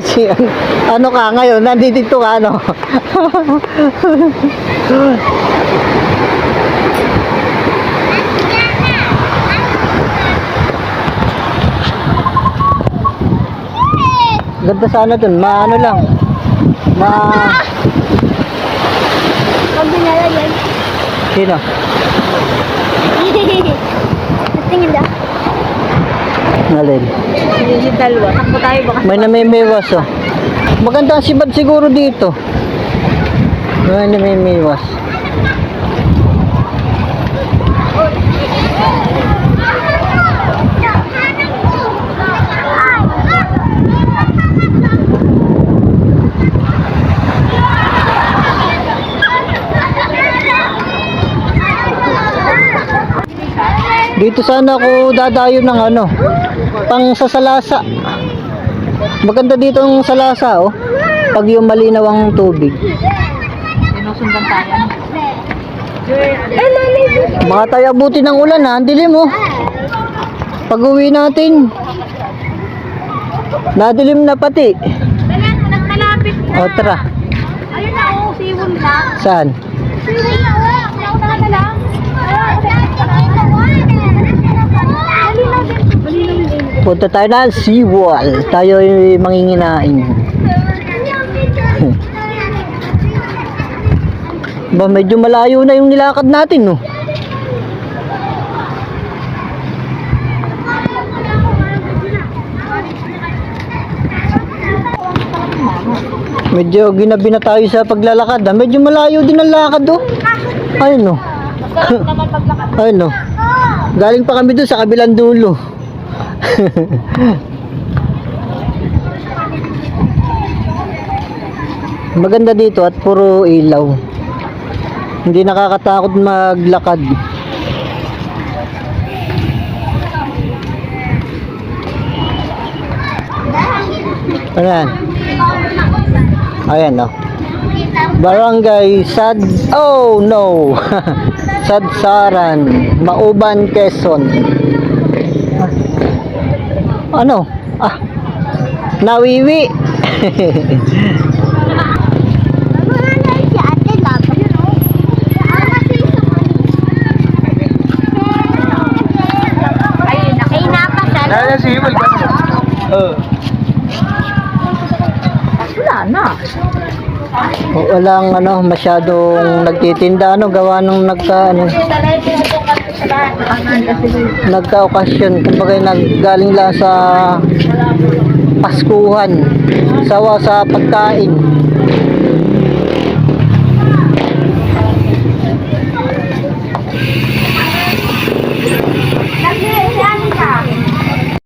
Si, ano ka ngayon? Nandito ka, ano? Ganda sana dun. Ano lang. Sabi na lang yan. Sino? Tingin daw. Alin? Yung dalawa. Takbo tayo baka. May namimiwas, oh. Maganda ang sibad siguro dito. May namimiwas. Dito sana ako dadayo ng ano, pang sasalasa. Maganda dito ang salasa, oh. Pag yung malinaw ang tubig. Sinusundan tayo. Baka tayo abutin ng ulan, ha? Ang dilim, oh. Pag uwi natin, nadilim na pati. Nagkalapit na. O, tara. Ayun na, oh, siwon na. Saan? Siwon na, oh. Naunahan na lang. Punta tayo na seawall. Tayo ay manginginain. Ba, medyo malayo na yung nilakad natin, no? Medyo ginabi na tayo sa paglalakad, ha? Medyo malayo din ang lakad, oh. Ayun, no? Ayun, no? Galing pa kami doon sa kabilang dulo. Maganda dito at puro ilaw. Hindi nakakatakot maglakad. Ayan. Ayan, no? Barangay Sad... Oh, no! Sadsaran, Mauban, Quezon. Ano? Ah, nawiwi. Wala na. Walang ano, masyadong nagtitinda, ano, gawa nung nagka-okasyon, kumbaga naggaling lang sa Paskuhan, sawa sa pagkain.